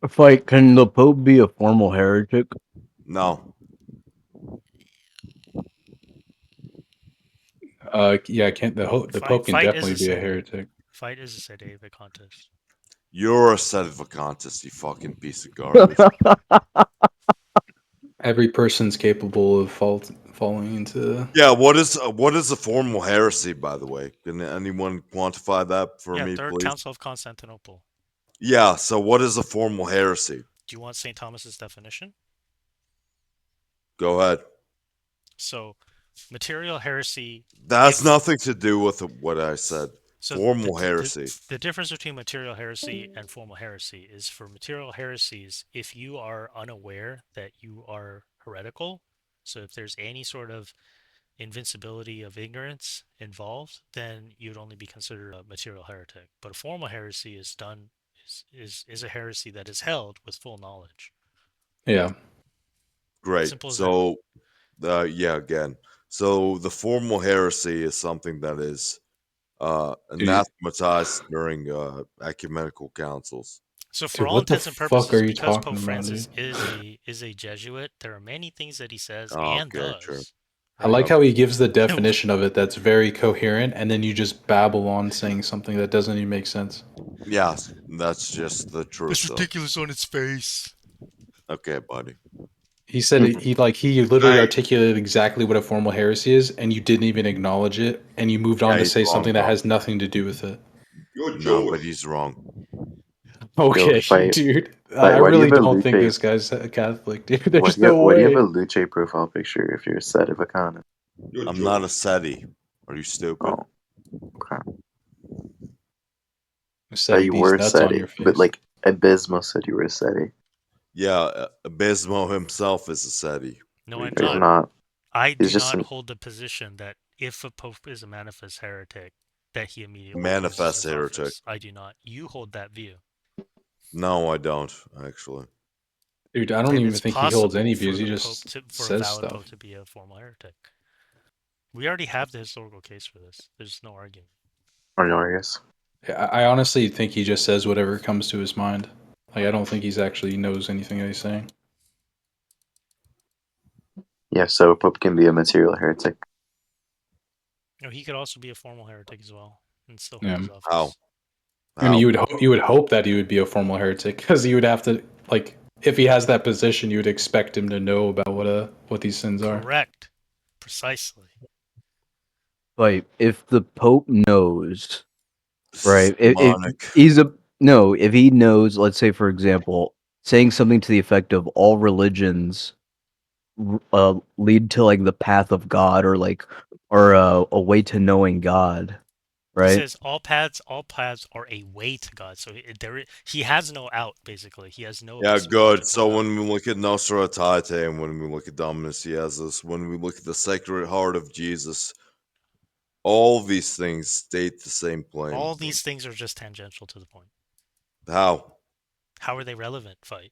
Fight, can the Pope be a formal heretic? No. Yeah, can't the Pope can Fight is definitely a be a sede. heretic. Fight is a sedevecantism. You're a sedevacantist, you fucking piece of garbage. Every person's capable of falling into. Yeah, what is a formal heresy, by the way? Can anyone quantify that for Yeah, me, Third please? Council of Constantinople. Yeah, so what is a formal heresy? Do you want St. Thomas's definition? Go ahead. So, material heresy. That has nothing to do with what I said. So Formal heresy. the difference between material heresy and formal heresy is for material heresies, if you are unaware that you are heretical, so if there's any sort of invincibility of ignorance involved, then you'd only be considered a material heretic. But a formal heresy is a heresy that is held with full knowledge. Yeah. Great. Simple as that. So, yeah, again. So the formal heresy is something that is Dude, anathematized during ecumenical councils. So for dude, all what the intents and fuck are purposes, you because talking Pope about, dude? Francis is a Jesuit, there are many things that he says and Okay, true. does. I like Right? how he gives the definition of it that's very coherent, and then you just babble on saying something that doesn't even make sense. Yes, that's just the truth, It's though. ridiculous on its face. Okay, buddy. He said he literally Hey, articulated exactly what a formal heresy is, and you didn't even acknowledge it, and you moved on yeah, to he's say wrong, something that though. has nothing to do with it. No, but he's wrong. Yo, Okay, fight, dude. I fight. Why do you really have a don't think Luce? this guy's a Catholic, dude. Why There's do you no why do you have a way. Luce profile picture if you're a Sedevacana? I'm not a SETI. Are you stupid? Oh, okay. Said he You bees were a nuts on SETI, your but face. like Abysmal said you were a SETI. Yeah, Abismo himself is a SETI. No, What are you I'm He's talking not. not. I He's do just not an. hold the position that if a pope is a manifest heretic, that he immediately loses Manifest his heretic. office. I do not. You hold that view. No, I don't, actually. Dude, I don't And even it's think he holds any possible views. for He the pope just for a says valid pope stuff. to be a formal heretic. We already have the historical case for this. There's no argument. Or no, I guess. I honestly think he just says whatever comes to his mind. Like, I don't think he's actually knows anything that he's saying. Yeah, so a Pope can be a material heretic. No, he could also be a formal heretic as well and still hold Yeah. his How? office. I mean, How? you would hope that he would be a formal heretic because you would have to, like, if he has that position, you would expect him to know about what these sins are. Correct. Precisely. Like, if the Pope knows, This is right? If demonic. he's a no, if he knows, let's say for example, saying something to the effect of all religions lead to like the path of God or a way to knowing God, He right? says all paths are a way to God. So he has no out. Basically, he has no Yeah, good. epistemological So out. when we look at Nostra Aetate and when we look at Dominus Iesus, when we look at the Sacred Heart of Jesus, all these things state the same claim. All these things are just tangential to the point. How? How are they relevant? Fight.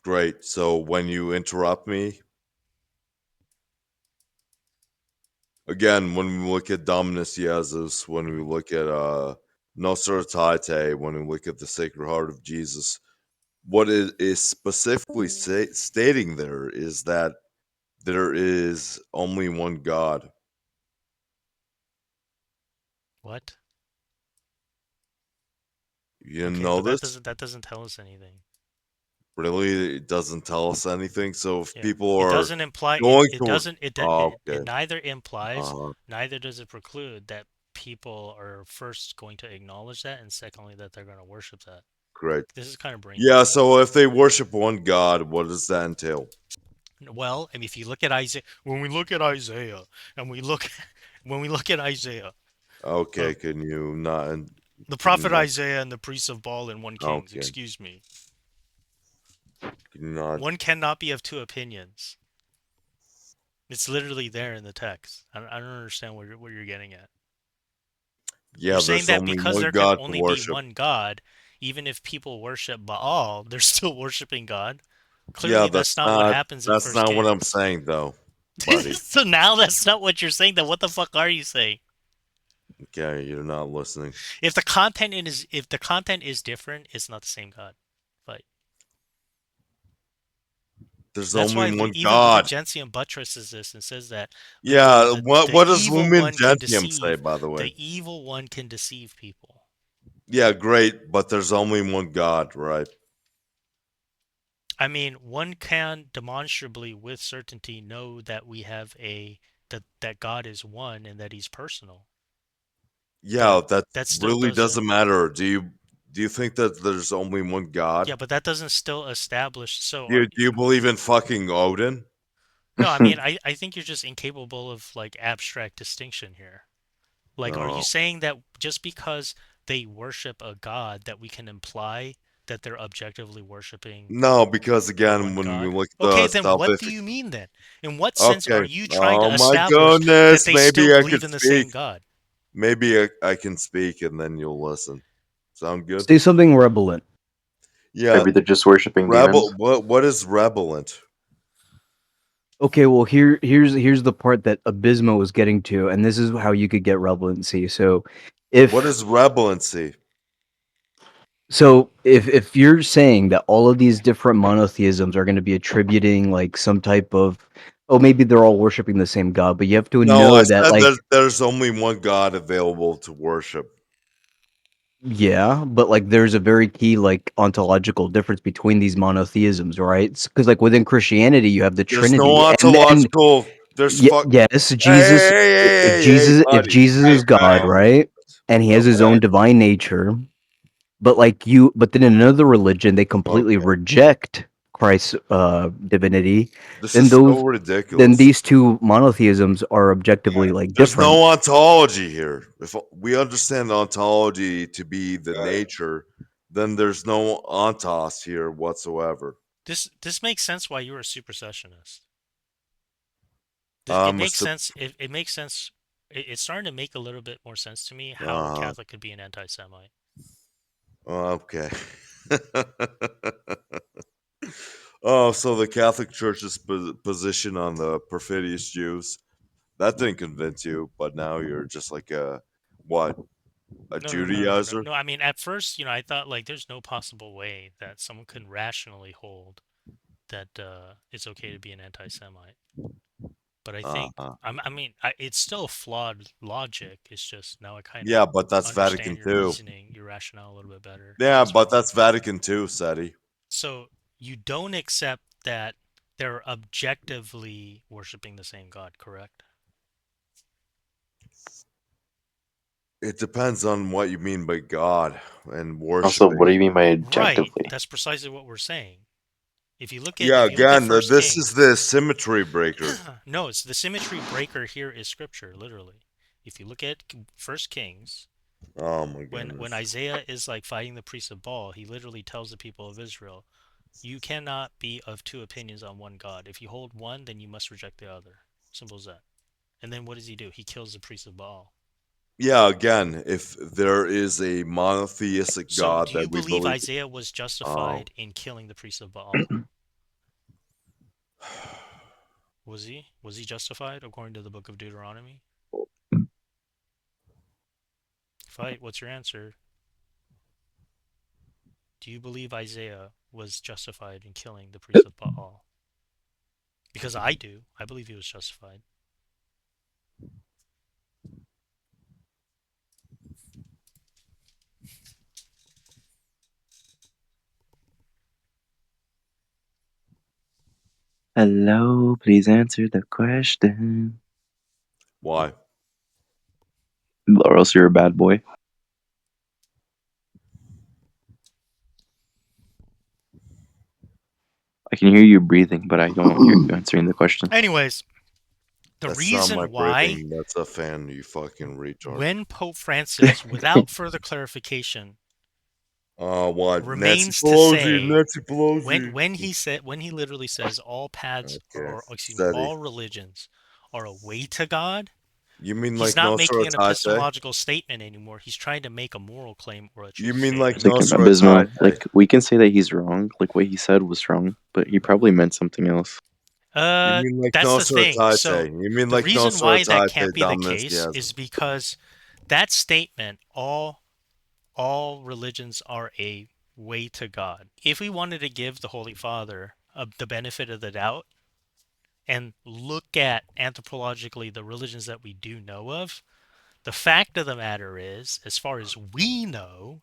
Great. So when you interrupt me, again, when we look at Dominus Iesus, when we look at Nostra Aetate, when we look at the Sacred Heart of Jesus, what it is specifically stating there is that there is only one God. What? You didn't Okay, know but this? that doesn't tell us anything. Really? It doesn't tell us anything. So if Yeah, people it are doesn't imply going it to, doesn't oh, it okay, neither implies, uh, neither does it preclude that people are first going to acknowledge that, and secondly that they're going to worship that. great. This is kind of brain Yeah. dead. So if they worship one God, what does that entail? Well, I mean, if you look at Isaiah, when we look at Isaiah, and we look, when we look at Isaiah, uh, Okay, can you not? the Can you prophet not? Isaiah and the priests of Baal in 1 Kings, Okay, excuse me, can you not? one cannot be of two opinions. It's literally there in the text. I don't understand what you're getting at. You're Yeah, saying there's that only because one there can God to only be worship. one God, even if people worship Baal, they're still worshiping God. Yeah, Clearly, that's not what happens in that's First not what I'm Kings. saying though, buddy. So now that's not what you're saying. Then what the fuck are you saying? Okay, you're not listening. If the content is different, it's not the same God. But There's That's why only one even Lumen God. Gentium buttresses this and says that Yeah, the what does evil Lumen one can Gentium say, deceive. by the way? The evil one can deceive people. Yeah, great, but there's only one God, right? I mean, one can demonstrably, with certainty, know that we have that God is one and that He's personal. Yeah, But that that still really doesn't. doesn't matter. Do you think that there's only one God? Yeah, but that doesn't still establish. Do you believe in fucking Odin? No, I mean, I think you're just incapable of like abstract distinction here. Like, are you No. saying that just because they worship a god that we can imply that they're objectively worshiping No, because the again, one when we god? look at Okay, the then what do salvific. you mean then? In what sense are Okay. you trying Oh to my establish that goodness. they still Maybe I could believe in the speak. same god? Maybe I can speak and then you'll listen. Sound good? Say something relevant. Yeah. Maybe they're just worshiping demons. What is relevant? Okay, well here's the part that Abysmo was getting to, and this is how you could get relevancy. So What if is relevancy? if you're saying that all of these different monotheisms are going to be attributing like some type of, oh, maybe they're all worshiping the same god, but you have to No, I know that said like, there's only one God available to worship. yeah, but like there's a very key like ontological difference between these monotheisms, right? Because like within Christianity you have the There's no Trinity, and then ontological. There's yes, Hey, Jesus, hey, if buddy. Jesus Hey, is God, buddy. right? And he has his Okay. own divine nature, but then in another religion they completely Okay. reject Christ's divinity, This then is so those then ridiculous. these two monotheisms are objectively like There's different. no ontology here. If we understand ontology to be the nature, then there's no ontos here whatsoever. This makes sense why you're a supersessionist. It I'm a makes sup- sense. It makes sense. It's starting to make a little bit more sense to me how a uh, Catholic could be an anti-Semite. okay. Oh, so the Catholic Church's position on the perfidious Jews, that didn't convince you, but now you're just like what, a Judaizer? No. I mean, at first, I thought like there's no possible way that someone could rationally hold that it's okay to be an anti-Semite. But I think Uh-huh. it's still flawed logic. It's just now I kind Yeah, of but that's understand Vatican your II. reasoning, your rationale a little bit better at Yeah, this but point. that's Vatican II, Seti. So you don't accept that they're objectively worshiping the same God, correct? It depends on what you mean by God and Also, what do worshiping. you mean by Right. objectively? That's precisely what we're saying. Yeah, If you look at again, First this is Kings, the symmetry breaker. no, it's the symmetry breaker here is scripture, literally. If you look at First Kings, Oh my when goodness. Isaiah is like fighting the priests of Baal, he literally tells the people of Israel, "You cannot be of two opinions on one God. If you hold one, then you must reject the other." Simple as that. And then what does he do? He kills the priests of Baal. Yeah, again, if there is a monotheistic So, God do you that we believe believe, Isaiah was oh, justified in killing the priests of Baal? Was he? Was he justified according to the book of Deuteronomy? Fight, what's your answer? Do you believe Isaiah was justified in killing the priests of Baal? Because I do. I believe he was justified. Hello, please answer the question. why? Or else you're a bad boy. I can hear you breathing, but I don't hear you answering the question. Anyways, the That's not my reason why, breathing. That's a fan, you fucking retard. when Pope Francis, without further clarification, What? Nancy remains to Pelosi, say Nancy Pelosi. when he literally says all paths Okay, excuse me, steady. all religions are a way to God, You mean he's like not Nostra making an Aetate? epistemological statement anymore. He's trying to make a moral claim or a You truth mean like It's statement. like Nostra Abysmal. Aetate? Like, we can say that he's wrong. Like, what he said was wrong, but he probably meant something else. You mean like That's the Nostra thing. So Aetate? You mean the like reason Nostra why that Aetate, can't be the Dominus? case Yes. is because that statement, all religions are a way to God. If we wanted to give the Holy Father the benefit of the doubt and look at anthropologically the religions that we do know of, the fact of the matter is, as far as we know,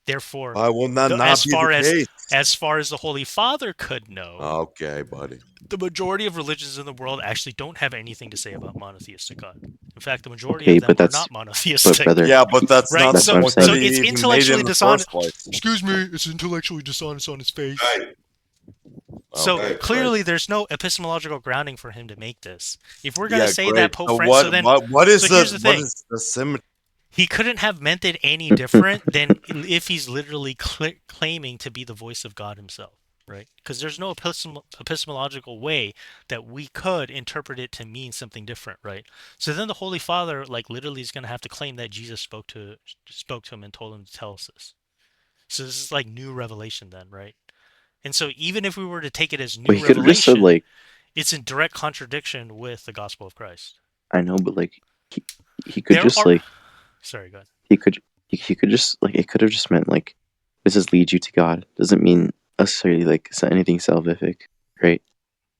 therefore, Why will that not as be the far case? as the Holy Father could know, Okay, buddy. the majority of religions in the world actually don't have anything to say about monotheistic God. In fact, the majority Okay, of them but are that's not monotheistic. brother. Yeah, but that's Right? not the That's what I'm So point that so saying. he it's even made in intellectually the dishonest. first place. Excuse me, it's intellectually dishonest on his face. So Okay, clearly, right. there's no epistemological grounding for him to make this. If we're gonna Yeah, say great. that Pope So Francis, so then, so here's the what thing: is the symmetry? he couldn't have meant it any different than if he's literally claiming to be the voice of God himself, right? Because there's no epistemological way that we could interpret it to mean something different, right? So then the Holy Father, like, literally is gonna have to claim that Jesus spoke to him and told him to tell us this. So this is like new revelation, then, right? And so even if we were to take it as Well, new he could have just said revelation, like, it's in direct contradiction with the gospel of Christ. I know, but like he could There just are, like sorry, go ahead. he could just like it could have just meant like this is lead you to God. Doesn't mean necessarily like anything salvific, right?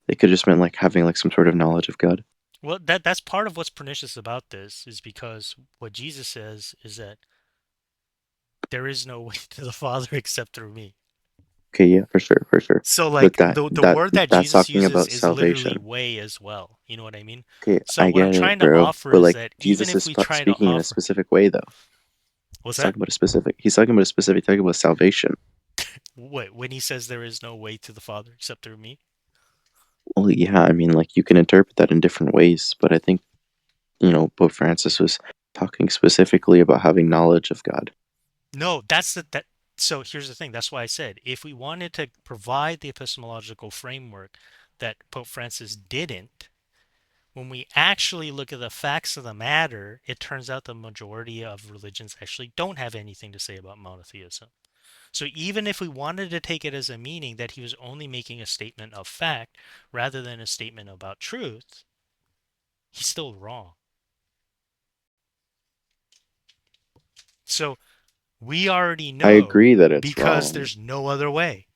It could just meant like having like some sort of knowledge of God. Well, that's part of what's pernicious about this is because what Jesus says is that there is no way to the Father except through me. Okay, yeah, for sure, for sure. So But like that the that word that that's Jesus talking uses about is literally salvation. way as well. You know what I mean? Okay, So I what I'm get it, trying to bro. offer But is like that even Jesus if is we try to speaking in a offer, specific way, though. what's He's that? talking about a specific. He's talking about a specific. Talking about salvation. Wait, when he says there is no way to the Father except through me? Well, yeah, I mean, like you can interpret that in different ways, but I think Pope Francis was talking specifically about having knowledge of God. No, that's that. So here's the thing. That's why I said if we wanted to provide the epistemological framework that Pope Francis didn't, when we actually look at the facts of the matter, it turns out the majority of religions actually don't have anything to say about monotheism. So even if we wanted to take it as a meaning that he was only making a statement of fact rather than a statement about truth, he's still wrong. So we already I know agree that it's because wrong. there's no other way.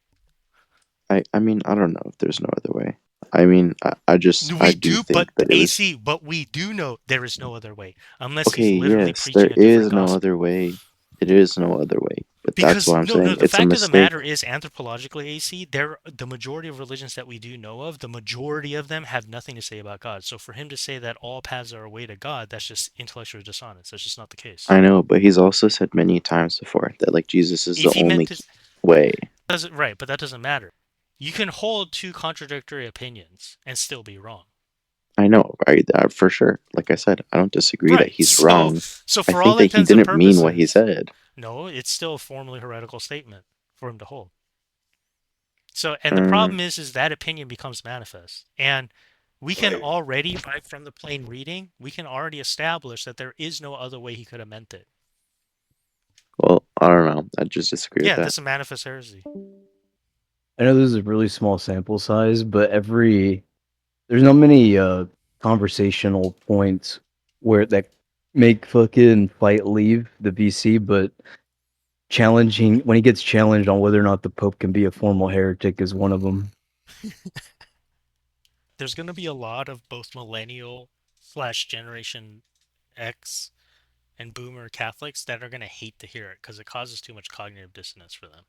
I mean, I don't know if there's no other way. I mean, I We do do, but think that it was AC, but we do know there is no other way unless okay. he's literally Yes, there preaching a different is no other gospel. way. It is no other way. But that's Because what I'm no, saying. the It's a fact of the mistake. matter is anthropologically, AC, the majority of religions that we do know of, the majority of them have nothing to say about God. So for him to say that all paths are a way to God, that's just intellectually dishonest. That's just not the case. I know, but he's also said many times before that like Jesus is If the he meant only to, way. doesn't right, but that doesn't matter. You can hold two contradictory opinions and still be wrong. I know, right? For sure. Like I said, I don't disagree that Right. he's wrong. So I for think all that he intents and didn't mean what he purposes, said. no, it's still a formally heretical statement for him to hold. So, and the Mm, problem is that opinion becomes manifest. And we can already, right from the plain reading, we can already establish that there is no other way he could have meant it. well, I don't know. I just disagree with Yeah, that. this is a manifest heresy. I know this is a really small sample size, but there's not many conversational points where that make fucking fight leave the VC, but challenging when he gets challenged on whether or not the Pope can be a formal heretic is one of them. There's going to be a lot of both millennial slash generation X and boomer Catholics that are going to hate to hear it because it causes too much cognitive dissonance for them.